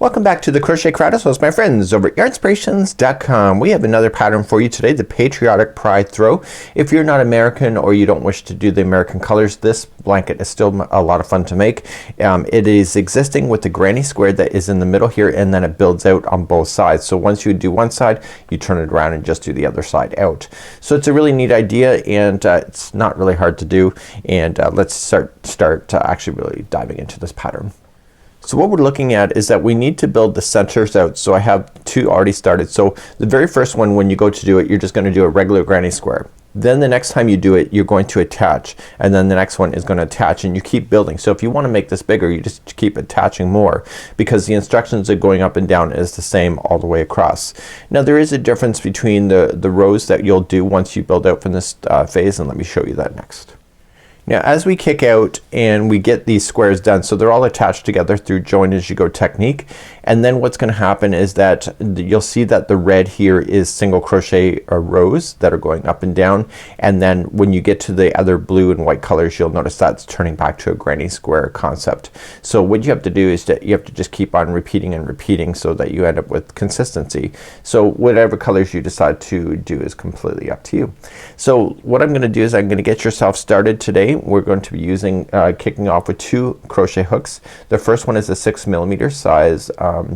Welcome back to the Crochet Crowd. So my friends over at Yarnspirations.com. We have another pattern for you today, the Patriotic Pride Throw. If you're not American or you don't wish to do the American colors, this blanket is still a lot of fun to make. It is existing with the granny square that is in the middle here, and then it builds out on both sides. So once you do one side, you turn it around and just do the other side out. So it's a really neat idea, and it's not really hard to do. And let's start actually really diving into this pattern. So what we're looking at is that we need to build the centers out. So I have two already started. So the very first one, when you go to do it, you're just going to do a regular granny square. Then the next time you do it, you're going to attach, and then the next one is going to attach, and you keep building. So if you want to make this bigger, you just keep attaching more, because the instructions of going up and down is the same all the way across. Now there is a difference between the rows that you'll do once you build out from this phase, and let me show you that next. Now as we kick out and we get these squares done, so they're all attached together through join as you go technique, and then what's gonna happen is that you'll see that the red here is single crochet rows that are going up and down, and then when you get to the other blue and white colors, you'll notice that's turning back to a granny square concept. So what you have to do is that you have to just keep on repeating and repeating so that you end up with consistency. So whatever colors you decide to do is completely up to you. So what I'm gonna do is I'm gonna get yourself started today. We're going to be using kicking off with 2 crochet hooks. The first one is a 6mm size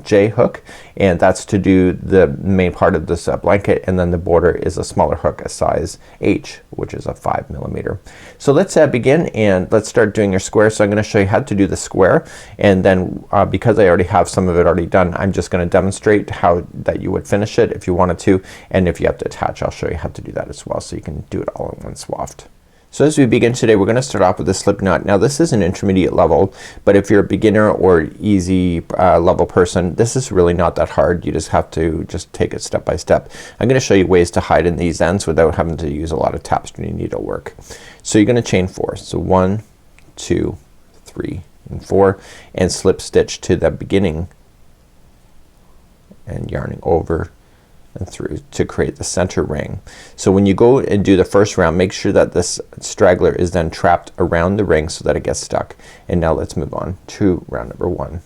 J hook, and that's to do the main part of this blanket, and then the border is a smaller hook, a size H, which is a 5mm. So let's begin, and let's start doing your square. So I'm gonna show you how to do the square, and then because I already have some of it already done, I'm just gonna demonstrate how that you would finish it if you wanted to, and if you have to attach, I'll show you how to do that as well, so you can do it all in one swath. So as we begin today, we're gonna start off with a slip knot. Now this is an intermediate level, but if you're a beginner or easy level person, this is really not that hard. You just have to take it step by step. I'm gonna show you ways to hide in these ends without having to use a lot of tapestry needle work. So you're gonna chain 4. So 1, 2, 3, and 4, and slip stitch to the beginning and yarning over and through to create the center ring. So when you go and do the first round, make sure that this straggler is then trapped around the ring so that it gets stuck. And now let's move on to round number 1.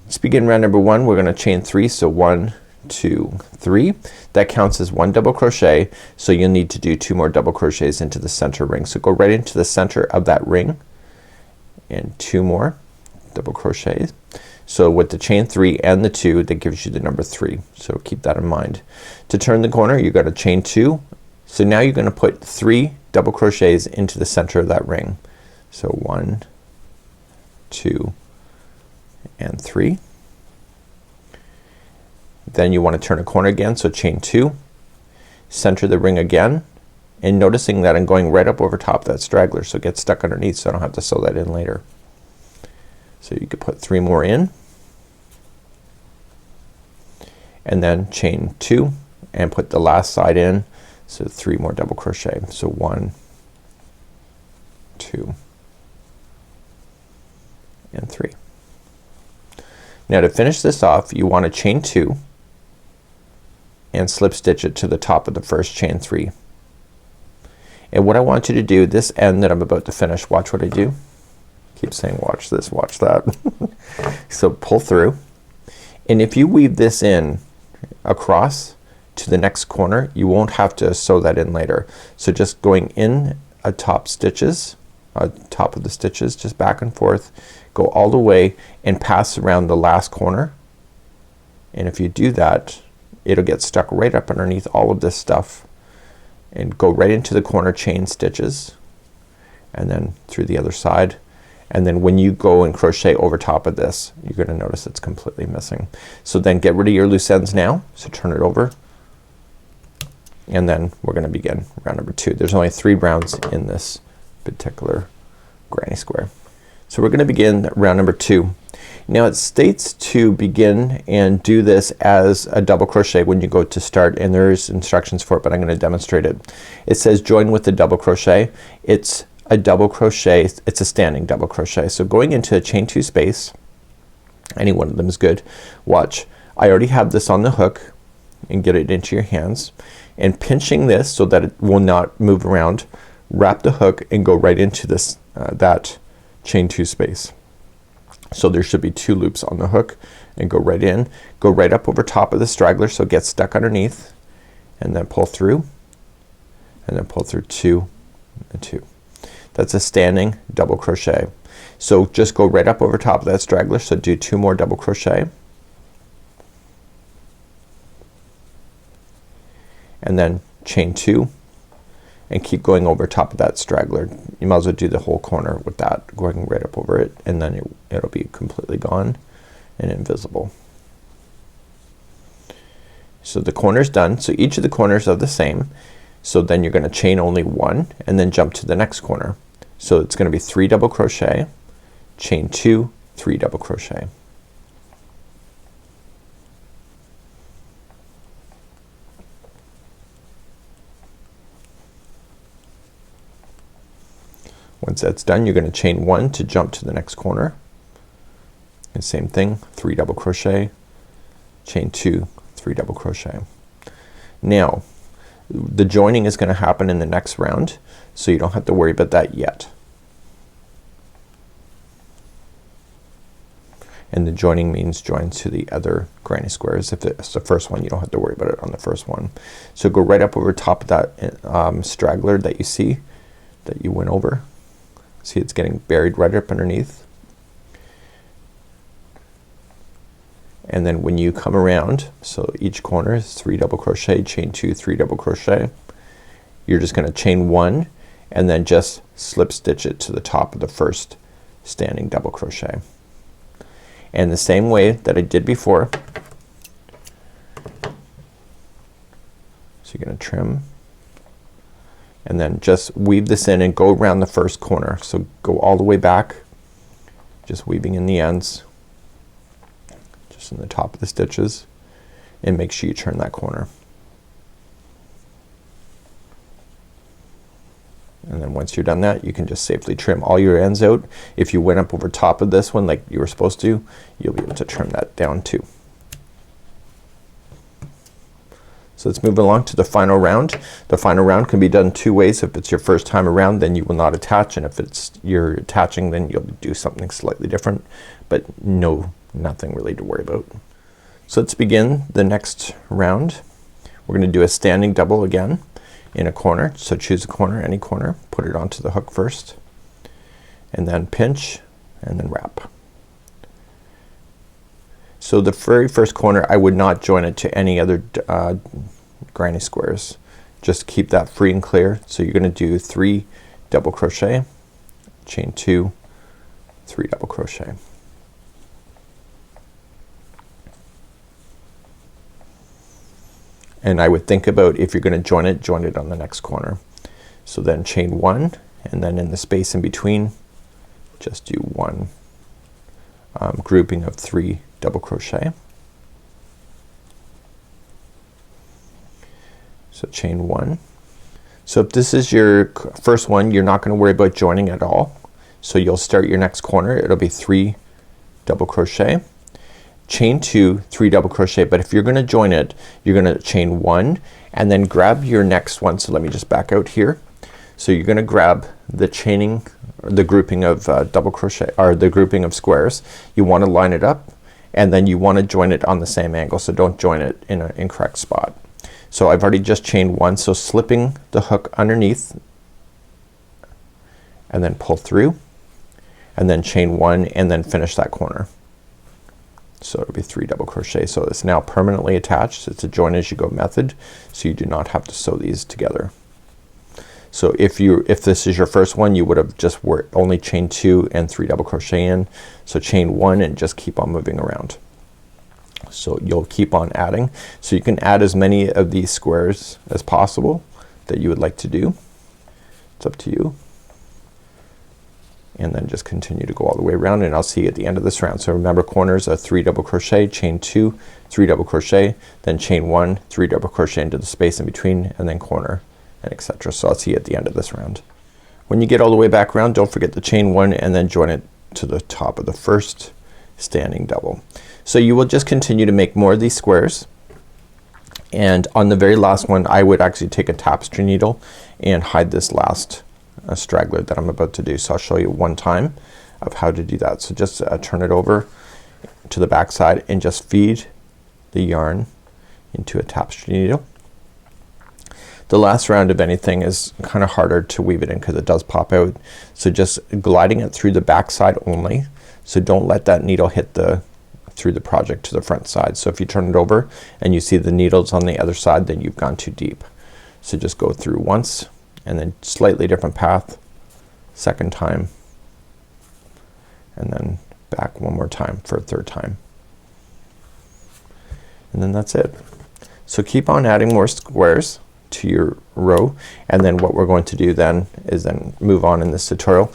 Let's begin round number 1. We're gonna chain 3. So 1, 2, 3. That counts as 1 double crochet, so you'll need to do 2 more double crochets into the center ring. So go right into the center of that ring and 2 more double crochets. So with the chain 3 and the 2, that gives you the number 3. So keep that in mind. To turn the corner, you're gonna chain 2. So now you're gonna put 3 double crochets into the center of that ring. So 1, 2, and 3. Then you want to turn a corner again, so chain 2, center the ring again, and noticing that I'm going right up over top of that straggler, so it gets stuck underneath, so I don't have to sew that in later. So you could put 3 more in, and then chain 2 and put the last side in, so 3 more double crochet. So 1, 2, and 3. Now to finish this off, you want to chain 2 and slip stitch it to the top of the first chain 3. And what I want you to do, this end that I'm about to finish, watch what I do. Keep saying watch this, watch that. So pull through, and if you weave this in across to the next corner, you won't have to sew that in later. So just going in top stitches, top of the stitches, just back and forth, go all the way and pass around the last corner, and if you do that, it'll get stuck right up underneath all of this stuff, and go right into the corner, chain stitches, and then through the other side. And then when you go and crochet over top of this, you're gonna notice it's completely missing. So then get rid of your loose ends now. So turn it over, and then we're gonna begin round number 2. There's only 3 rounds in this particular granny square. So we're gonna begin round number 2. Now it states to begin and do this as a double crochet when you go to start, and there's instructions for it, but I'm gonna demonstrate it. It says join with the double crochet. It's a double crochet, it's a standing double crochet. So going into a chain 2 space, any one of them is good. Watch, I already have this on the hook, and get it into your hands, and pinching this so that it will not move around, wrap the hook and go right into this that chain 2 space. So there should be 2 loops on the hook, and go right in, go right up over top of the straggler so it gets stuck underneath, and then pull through, and then pull through 2 and 2. That's a standing double crochet. So just go right up over top of that straggler, so do 2 more double crochet, and then chain 2 and keep going over top of that straggler. You might as well do the whole corner with that, going right up over it, and then it'll be completely gone and invisible. So the corner's done. So each of the corners are the same. So then you're gonna chain only 1 and then jump to the next corner. So it's gonna be 3 double crochet, chain 2, 3 double crochet. Once that's done, you're gonna chain 1 to jump to the next corner, and same thing, 3 double crochet, chain 2, 3 double crochet. Now the joining is gonna happen in the next round, so you don't have to worry about that yet. And the joining means join to the other granny squares. If it's the first one, you don't have to worry about it on the first one. So go right up over top of that straggler that you see that you went over. See, it's getting buried right up underneath. And then when you come around, so each corner is 3 double crochet, chain 2, 3 double crochet. You're just gonna chain 1 and then just slip stitch it to the top of the first standing double crochet. And the same way that I did before. So you're gonna trim, and then just weave this in and go around the first corner. So go all the way back, just weaving in the ends, just in the top of the stitches, and make sure you turn that corner. And then once you're done that, you can just safely trim all your ends out. If you went up over top of this one like you were supposed to, you'll be able to trim that down too. So let's move along to the final round. The final round can be done 2 ways. If it's your first time around, then you will not attach, and if it's you're attaching, then you'll do something slightly different, but nothing really to worry about. So let's begin the next round. We're gonna do a standing double again in a corner. So choose a corner, any corner, put it onto the hook first, and then pinch and then wrap. So the very first corner, I would not join it to any other granny squares. Just keep that free and clear. So you're gonna do 3 double crochet, chain 2, 3 double crochet. And I would think about, if you're gonna join it on the next corner. So then chain 1, and then in the space in between just do 1 grouping of 3 double crochet. So chain 1. So if this is your first one, you're not gonna worry about joining at all. So you'll start your next corner, it'll be 3 double crochet, chain 2, 3 double crochet, but if you're gonna join it, you're gonna chain 1 and then grab your next one. So let me just back out here. So you're gonna grab the chaining, or the grouping of double crochet, or the grouping of squares. You wanna line it up, and then you wanna join it on the same angle, so don't join it in an incorrect spot. So I've already just chained 1, so slipping the hook underneath and then pull through, and then chain 1 and then finish that corner. So it'll be 3 double crochet. So it's now permanently attached. It's a join as you go method, so you do not have to sew these together. So if this is your first one, you would have just only chain 2 and 3 double crochet in. So chain 1 and just keep on moving around. So you'll keep on adding. So you can add as many of these squares as possible that you would like to do. It's up to you. And then just continue to go all the way around, and I'll see you at the end of this round. So remember, corners are 3 double crochet, chain 2, 3 double crochet, then chain 1, 3 double crochet into the space in between, and then corner, and etc. So I'll see you at the end of this round. When you get all the way back around, don't forget to chain 1 and then join it to the top of the first standing double. So you will just continue to make more of these squares, and on the very last one I would actually take a tapestry needle and hide this last straggler that I'm about to do. So I'll show you one time of how to do that. So just turn it over to the back side and just feed the yarn into a tapestry needle. The last round of anything is kind of harder to weave it in because it does pop out. So just gliding it through the back side only. So don't let that needle hit through the project to the front side. So if you turn it over and you see the needles on the other side, then you've gone too deep. So just go through once and then slightly different path, second time, and then back one more time for a third time. And then that's it. So keep on adding more squares to your row, and then what we're going to do then is then move on in this tutorial.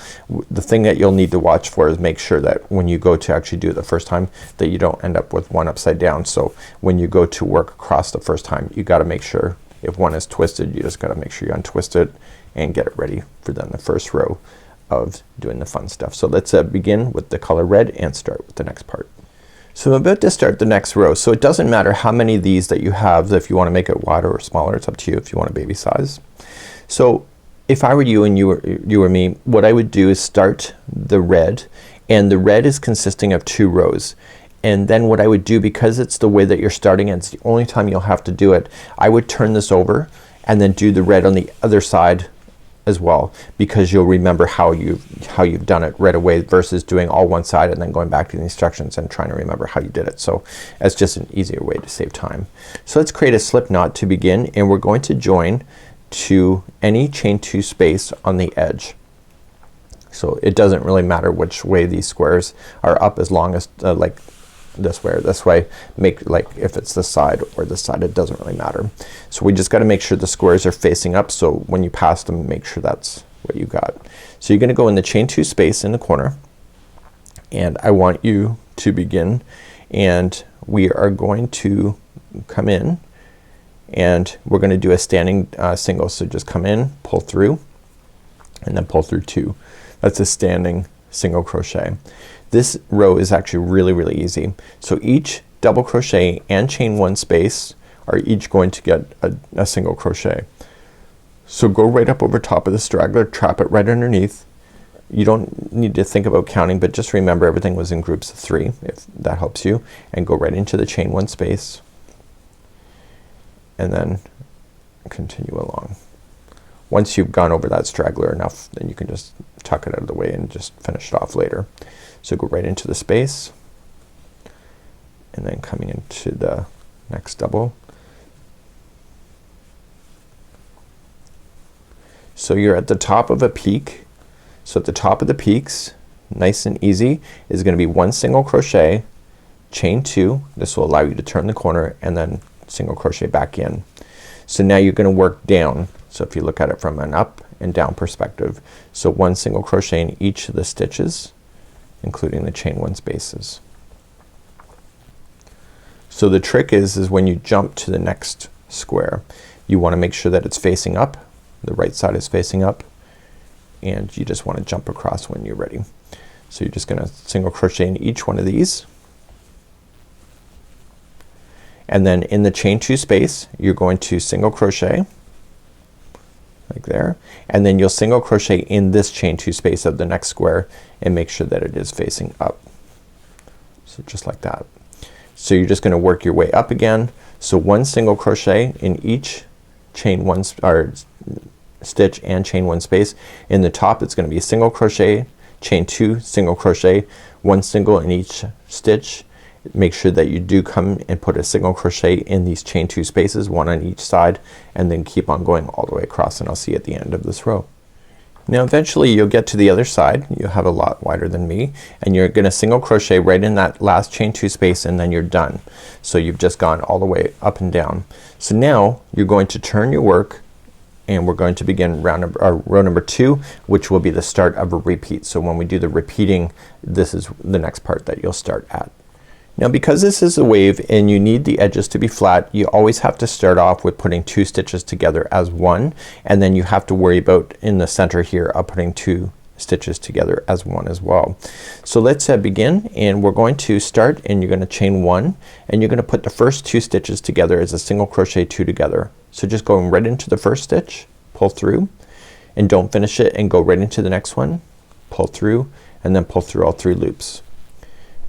The thing that you'll need to watch for is make sure that when you go to actually do it the first time that you don't end up with one upside down. So when you go to work across the first time, you gotta make sure if one is twisted, you just gotta make sure you untwist it and get it ready for then the first row of doing the fun stuff. So let's begin with the color red and start with the next part. So I'm about to start the next row. So it doesn't matter how many of these that you have. If you want to make it wider or smaller, it's up to you if you want a baby size. So if I were you and you were me, what I would do is start the red, and the red is consisting of 2 rows. And then what I would do, because it's the way that you're starting and it's the only time you'll have to do it, I would turn this over and then do the red on the other side as well, because you'll remember how you've done it right away versus doing all one side and then going back to the instructions and trying to remember how you did it. So it's just an easier way to save time. So let's create a slip knot to begin, and we're going to join to any chain 2 space on the edge. So it doesn't really matter which way these squares are up, as long as like this way or this way. Make like if it's this side or this side, it doesn't really matter. So we just got to make sure the squares are facing up, so when you pass them, make sure that's what you got. So you're gonna go in the chain 2 space in the corner, and I want you to begin, and we are going to come in and we're gonna do a standing single. So just come in, pull through, and then pull through 2. That's a standing single crochet. This row is actually really easy. So each double crochet and chain 1 space are each going to get a single crochet. So go right up over top of the straggler, trap it right underneath. You don't need to think about counting, but just remember everything was in groups of 3, if that helps you, and go right into the chain 1 space and then continue along. Once you've gone over that straggler enough, then you can just tuck it out of the way and just finish it off later. So go right into the space and then coming into the next double. So you're at the top of a peak. So at the top of the peaks, nice and easy, is gonna be 1 single crochet, chain 2. This will allow you to turn the corner and then single crochet back in. So now you're gonna work down. So if you look at it from an up and down perspective, so 1 single crochet in each of the stitches, including the chain 1 spaces. So the trick is when you jump to the next square, you want to make sure that it's facing up, the right side is facing up, and you just want to jump across when you're ready. So you're just gonna single crochet in each one of these, and then in the chain 2 space you're going to single crochet like there, and then you'll single crochet in this chain 2 space of the next square and make sure that it is facing up. So just like that. So you're just gonna work your way up again. So 1 single crochet in each chain 1 or stitch and chain 1 space. In the top it's gonna be a single crochet, chain 2, single crochet, 1 single in each stitch. Make sure that you do come and put a single crochet in these chain 2 spaces, 1 on each side, and then keep on going all the way across, and I'll see you at the end of this row. Now eventually you'll get to the other side. You'll have a lot wider than me, and you're gonna single crochet right in that last chain 2 space, and then you're done. So you've just gone all the way up and down. So now you're going to turn your work, and we're going to begin row number 2, which will be the start of a repeat. So when we do the repeating, this is the next part that you'll start at. Now because this is a wave and you need the edges to be flat, you always have to start off with putting 2 stitches together as 1, and then you have to worry about in the center here of putting 2 stitches together as 1 as well. So let's begin, and we're going to start, and you're gonna chain 1, and you're gonna put the first 2 stitches together as a single crochet 2 together. So just going right into the first stitch, pull through, and don't finish it, and go right into the next one, pull through, and then pull through all 3 loops.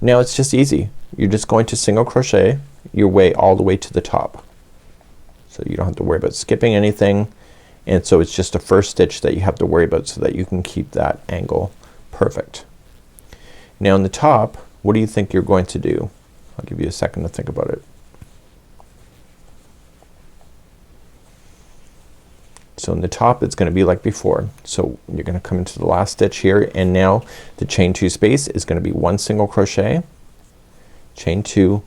Now it's just easy. You're just going to single crochet your way all the way to the top. So you don't have to worry about skipping anything, and so it's just a first stitch that you have to worry about so that you can keep that angle perfect. Now on the top, what do you think you're going to do? I'll give you a second to think about it. So in the top it's gonna be like before. So you're gonna come into the last stitch here, and now the chain 2 space is gonna be 1 single crochet, chain 2,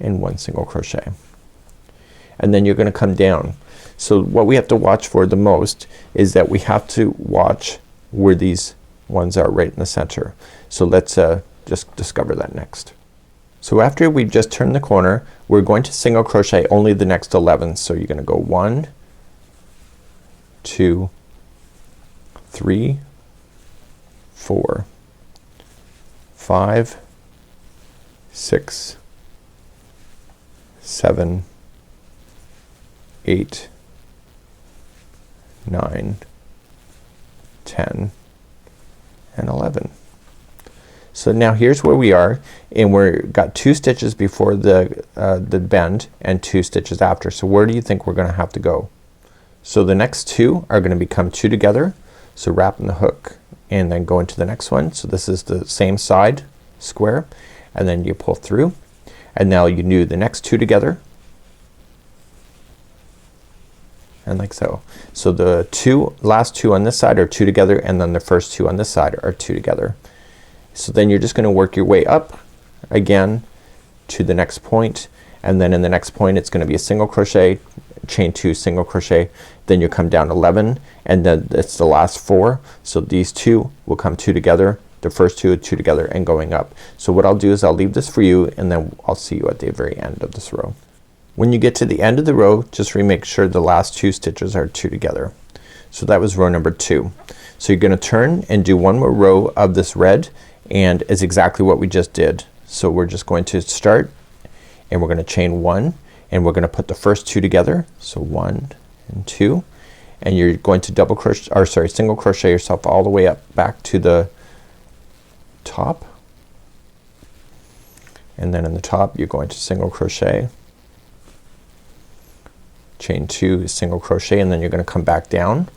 and 1 single crochet. And then you're gonna come down. So what we have to watch for the most is that we have to watch where these ones are right in the center. So let's just discover that next. So after we've just turned the corner, we're going to single crochet only the next 11. So you're gonna go 1, 2, 3, 4, 5, 6, 7, 8, 9, 10, and 11. So now here's where we are, and we're got 2 stitches before the bend and 2 stitches after. So where do you think we're gonna have to go? So the next 2 are gonna become 2 together. So wrap in the hook and then go into the next one. So this is the same side square, and then you pull through, and now you do the next 2 together, and like so. So the last 2 on this side are 2 together, and then the first 2 on this side are 2 together. So then you're just gonna work your way up again to the next point, and then in the next point it's gonna be a single crochet, chain 2, single crochet, then you come down 11, and then it's the last 4. So these 2 will come 2 together, the first 2 together, and going up. So what I'll do is I'll leave this for you, and then I'll see you at the very end of this row. When you get to the end of the row, just make sure the last 2 stitches are 2 together. So that was row number 2. So you're gonna turn and do 1 more row of this red, and it's exactly what we just did. So we're just going to start, and we're gonna chain 1, and we're gonna put the first 2 together. So 1 and 2, and you're going to double crochet, or sorry, single crochet yourself all the way up back to the top, and then in the top you're going to single crochet, chain 2, single crochet, and then you're gonna come back down.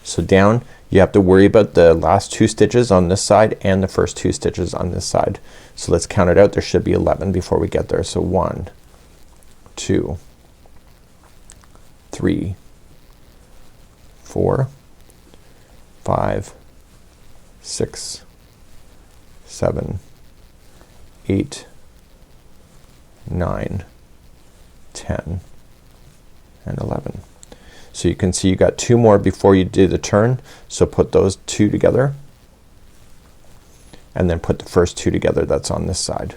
So down, you have to worry about the last 2 stitches on this side and the first 2 stitches on this side. So let's count it out. There should be 11 before we get there. So 1, 2, 3, 4, 5, 6, 7, 8, 9, 10, and 11. So you can see you got 2 more before you do the turn. So put those 2 together, and then put the first 2 together that's on this side,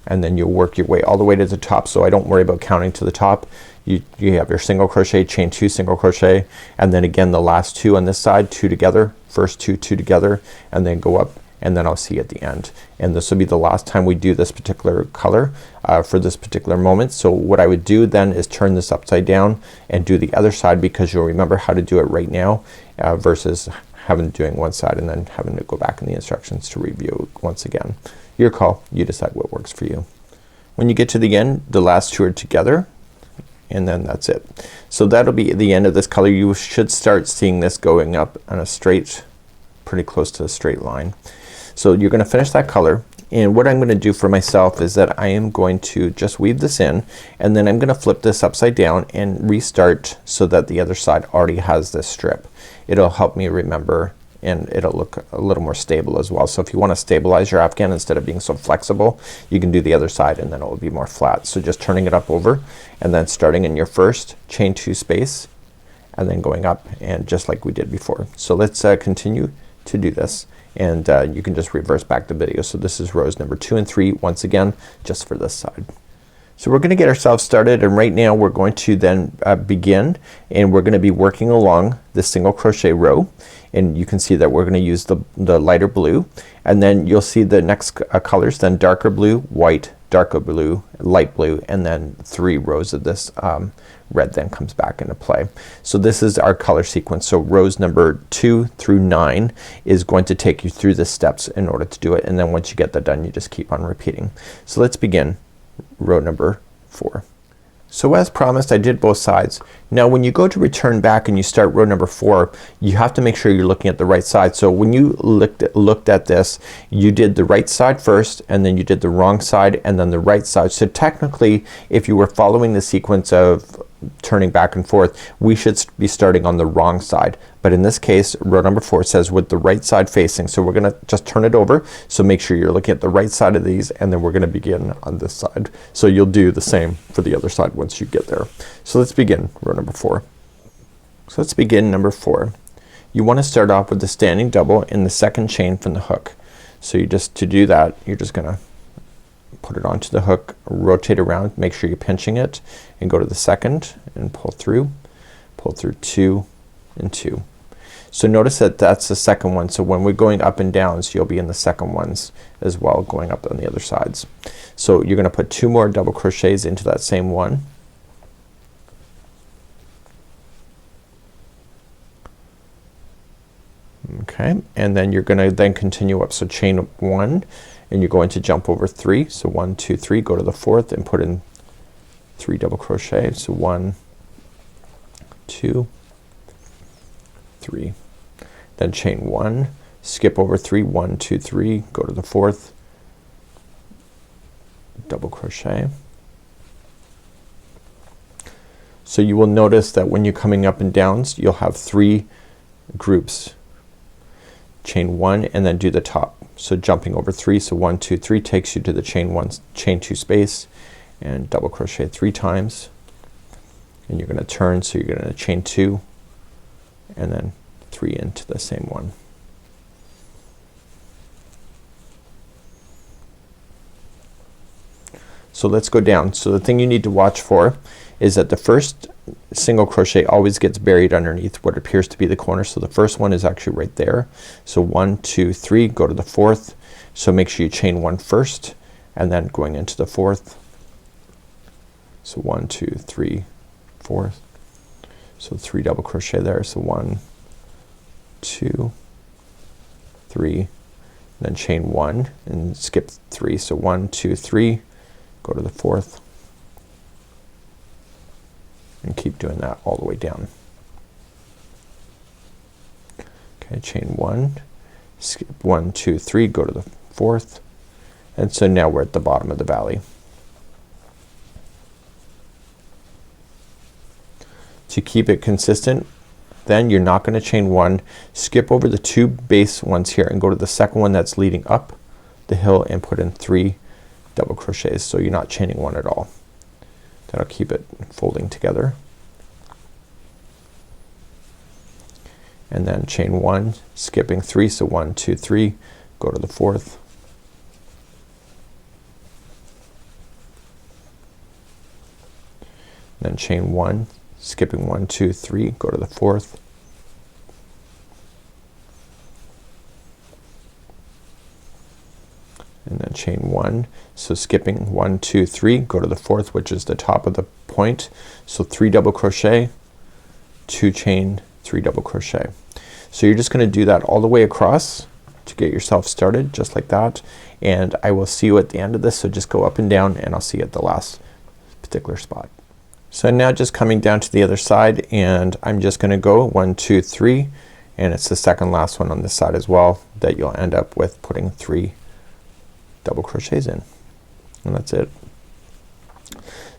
and then you'll work your way all the way to the top. So I don't worry about counting to the top. You have your single crochet, chain 2, single crochet, and then again the last 2 on this side, 2 together, first 2 together, and then go up, and then I'll see you at the end. And this will be the last time we do this particular color for this particular moment. So what I would do then is turn this upside down and do the other side, because you'll remember how to do it right now versus doing one side and then having to go back in the instructions to review once again. Your call. You decide what works for you. When you get to the end, the last 2 are together, and then that's it. So that'll be the end of this color. You should start seeing this going up on a straight, pretty close to a straight line. So you're gonna finish that color, and what I'm gonna do for myself is that I am going to just weave this in, and then I'm gonna flip this upside down and restart so that the other side already has this strip. It'll help me remember, and it'll look a little more stable as well. So if you wanna stabilize your afghan instead of being so flexible, you can do the other side and then it will be more flat. So just turning it up over, and then starting in your first chain 2 space, and then going up, and just like we did before. So let's continue to do this, and you can just reverse back the video. So this is rows number 2 and 3 once again, just for this side. So we're gonna get ourselves started, and right now we're going to then begin, and we're gonna be working along the single crochet row, and you can see that we're gonna use the lighter blue, and then you'll see the next colors, then darker blue, white, darker blue, light blue, and then 3 rows of this red then comes back into play. So this is our color sequence. So rows number 2 through 9 is going to take you through the steps in order to do it, and then once you get that done you just keep on repeating. So let's begin row number 4. So as promised, I did both sides. Now when you go to return back and you start row number 4, you have to make sure you're looking at the right side. So when you looked at this, you did the right side first, and then you did the wrong side, and then the right side. So technically, if you were following the sequence of turning back and forth, we should be starting on the wrong side. But in this case, row number 4 says with the right side facing. So we're gonna just turn it over. So make sure you're looking at the right side of these, and then we're gonna begin on this side. So you'll do the same for the other side once you get there. So let's begin row number 4. So let's begin number 4. You want to start off with the standing double in the second chain from the hook. So you just, to do that, you're just gonna put it onto the hook, rotate around, make sure you're pinching it, and go to the second and pull through 2 and 2. So notice that that's the second one. So when we're going up and down, so you'll be in the second ones as well, going up on the other sides. So you're gonna put 2 more double crochets into that same one. Okay, and then you're gonna then continue up. So chain 1, and you're going to jump over 3. So 1, 2, 3, go to the 4th and put in 3 double crochet. So 1, 2, 3. Then chain 1, skip over 3, 1, 2, 3, go to the 4th, double crochet. So you will notice that when you're coming up and downs, you'll have 3 groups. Chain 1 and then do the top. So jumping over 3, so 1, 2, 3 takes you to the chain 2 space, and double crochet 3 times, and you're gonna turn. So you're gonna chain 2 and then 3 into the same one. So let's go down. So the thing you need to watch for is that the first single crochet always gets buried underneath what appears to be the corner. So the first one is actually right there. So 1, 2, 3, go to the 4th. So make sure you chain 1 first, and then going into the 4th. So 1, 2, 3, 4. So 3 double crochet there. So 1, 2, 3, then chain 1 and skip 3. So 1, 2, 3, go to the 4th, and keep doing that all the way down. Okay, chain 1, skip 1, 2, 3, go to the 4th, and so now we're at the bottom of the valley. To keep it consistent, then you're not gonna chain 1, skip over the 2 base ones here and go to the second one that's leading up the hill and put in 3 double crochets. So you're not chaining 1 at all. That'll keep it folding together. And then chain 1, skipping 3, so 1, 2, 3, go to the 4th. Then chain 1, skipping 1, 2, 3, go to the 4th. And then chain 1, so skipping 1, 2, 3, go to the 4th, which is the top of the point. So 3 double crochet, 2 chain, 3 double crochet. So you're just gonna do that all the way across to get yourself started, just like that. And I will see you at the end of this. So just go up and down, and I'll see you at the last particular spot. So now just coming down to the other side, and I'm just gonna go 1, 2, 3, and it's the second last one on this side as well that you'll end up with putting 3 double crochets in, and that's it.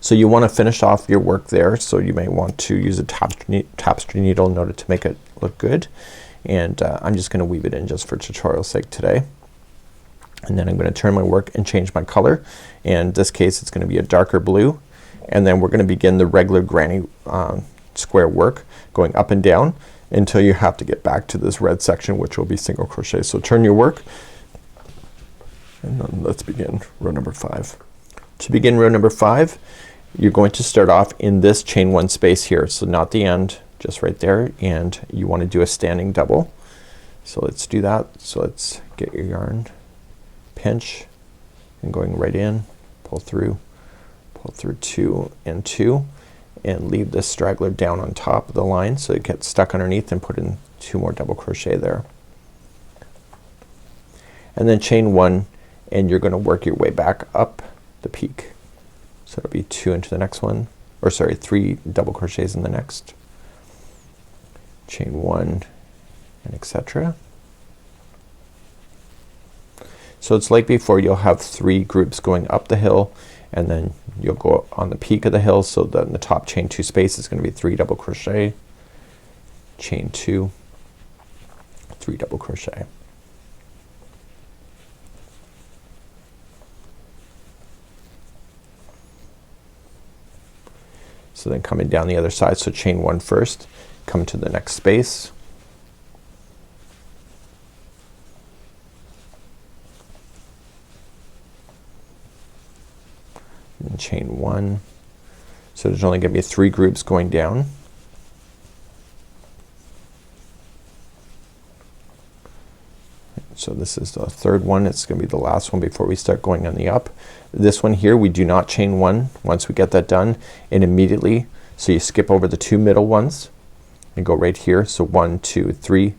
So you want to finish off your work there, so you may want to use a tapestry needle in order to make it look good, and I'm just gonna weave it in just for tutorial sake today. And then I'm gonna turn my work and change my color. In this case it's gonna be a darker blue, and then we're gonna begin the regular granny square work, going up and down until you have to get back to this red section, which will be single crochet. So turn your work, and then let's begin row number 5. To begin row number 5, you're going to start off in this chain 1 space here, so not the end, just right there, and you want to do a standing double. So let's do that. So let's get your yarn, pinch, and going right in, pull through 2 and 2, and leave this straggler down on top of the line so it gets stuck underneath, and put in 2 more double crochet there. And then chain 1, and you're gonna work your way back up the peak. So it'll be 2 into the next one, or sorry, 3 double crochets in the next. Chain 1 and etc. So it's like before, you'll have 3 groups going up the hill, and then you'll go on the peak of the hill, so that in the top chain 2 space is gonna be 3 double crochet, chain 2, 3 double crochet. So then coming down the other side, so chain 1 first, come to the next space, and chain 1. So there's only gonna be 3 groups going down. So this is the 3rd one. It's gonna be the last one before we start going on the up. This one here, we do not chain 1 once we get that done, and immediately, so you skip over the 2 middle ones and go right here. So 1, 2, 3,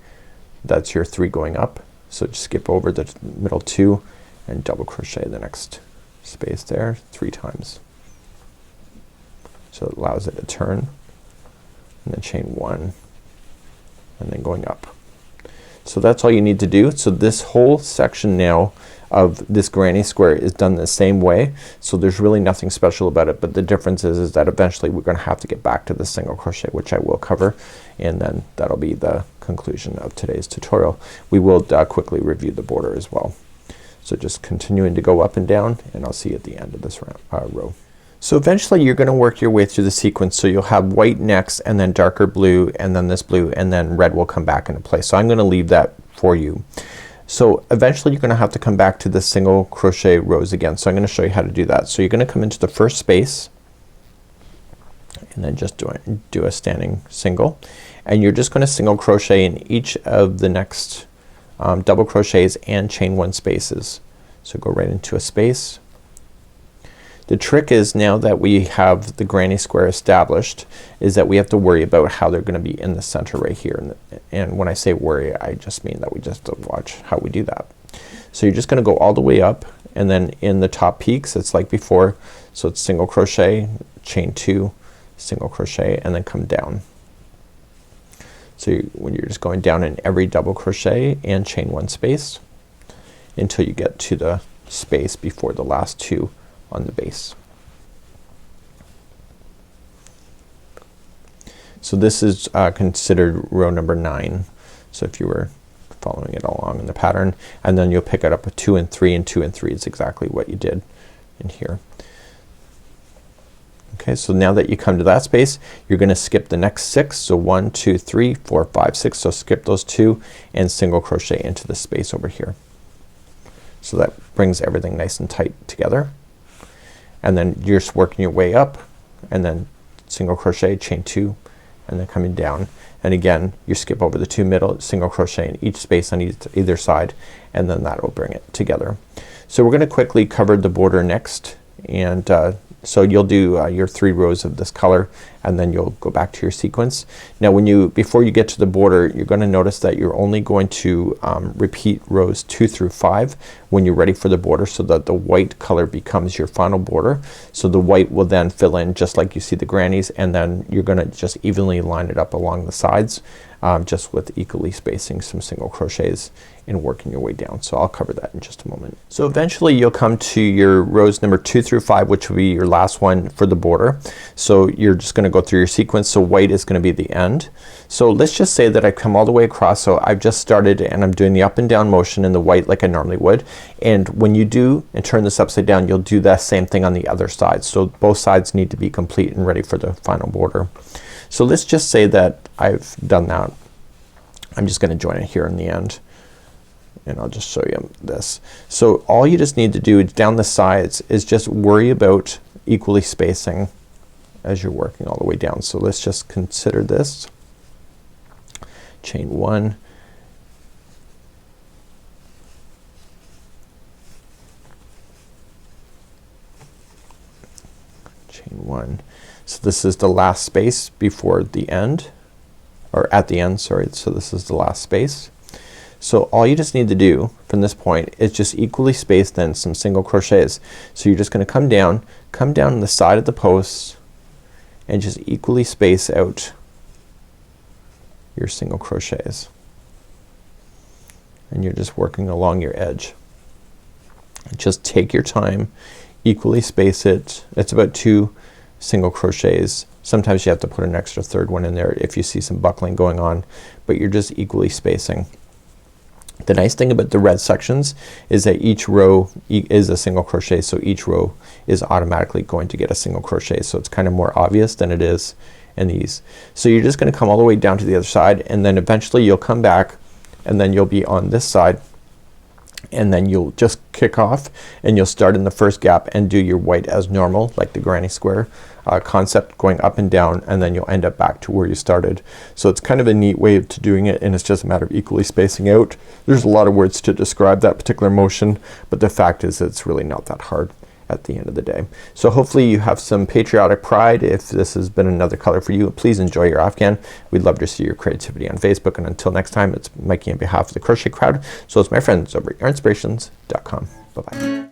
that's your 3 going up. So just skip over the middle 2 and double crochet the next space there 3 times. So it allows it to turn, and then chain 1 and then going up. So that's all you need to do. So this whole section now of this granny square is done the same way. So there's really nothing special about it, but the difference is that eventually we're gonna have to get back to the single crochet, which I will cover, and then that'll be the conclusion of today's tutorial. We will quickly review the border as well. So just continuing to go up and down, and I'll see you at the end of this row. So eventually you're gonna work your way through the sequence, so you'll have white next, and then darker blue, and then this blue, and then red will come back into place. So I'm gonna leave that for you. So eventually you're gonna have to come back to the single crochet rows again. So I'm gonna show you how to do that. So you're gonna come into the first space, and then just do a standing single, and you're just gonna single crochet in each of the next double crochets and chain 1 spaces. So go right into a space. The trick is, now that we have the granny square established, is that we have to worry about how they're gonna be in the center right here. And when I say worry, I just mean that we just have to watch how we do that. So you're just gonna go all the way up, and then in the top peaks it's like before. So it's single crochet, chain 2, single crochet, and then come down. So when you're just going down in every double crochet and chain 1 space until you get to the space before the last 2 on the base. So this is considered row number 9. So if you were following it along in the pattern, and then you'll pick it up with 2 and 3, and 2 and 3 is exactly what you did in here. Okay, so now that you come to that space, you're gonna skip the next 6. So 1, 2, 3, 4, 5, 6. So skip those 2 and single crochet into the space over here. So that brings everything nice and tight together. And then you're just working your way up, and then single crochet, chain 2, and then coming down, and again you skip over the 2 middle, single crochet in each space on either side, and then that will bring it together. So we're gonna quickly cover the border next, and so you'll do your 3 rows of this color, and then you'll go back to your sequence. Now before you get to the border, you're gonna notice that you're only going to repeat rows 2 through 5 when you're ready for the border, so that the white color becomes your final border. So the white will then fill in just like you see the grannies, and then you're gonna just evenly line it up along the sides, just with equally spacing some single crochets and working your way down. So I'll cover that in just a moment. So eventually you'll come to your rows number 2 through 5, which will be your last one for the border. So you're just gonna go through your sequence. So white is gonna be the end. So let's just say that I come all the way across. So I've just started, and I'm doing the up and down motion in the white like I normally would. And when you do and turn this upside down, you'll do that same thing on the other side. So both sides need to be complete and ready for the final border. So let's just say that I've done that. I'm just gonna join it here in the end, and I'll just show you this. So all you just need to do down the sides is just worry about equally spacing as you're working all the way down. So let's just consider this. Chain 1, 1. So this is the last space before the end, or at the end, sorry. So this is the last space. So all you just need to do from this point is just equally space then some single crochets. So you're just gonna come down the side of the posts and just equally space out your single crochets. And you're just working along your edge. Just take your time, equally space it. It's about 2 single crochets. Sometimes you have to put an extra third one in there if you see some buckling going on, but you're just equally spacing. The nice thing about the red sections is that each row is a single crochet, so each row is automatically going to get a single crochet, so it's kind of more obvious than it is in these. So you're just gonna come all the way down to the other side, and then eventually you'll come back and then you'll be on this side, and then you'll just kick off and you'll start in the first gap and do your white as normal, like the granny square concept, going up and down, and then you'll end up back to where you started. So it's kind of a neat way to doing it, and it's just a matter of equally spacing out. There's a lot of words to describe that particular motion, but the fact is it's really not that hard at the end of the day. So hopefully you have some patriotic pride. If this has been another color for you, please enjoy your Afghan. We'd love to see your creativity on Facebook, and until next time, it's Mikey on behalf of the Crochet Crowd. So it's my friends over at Yarnspirations.com. Bye bye.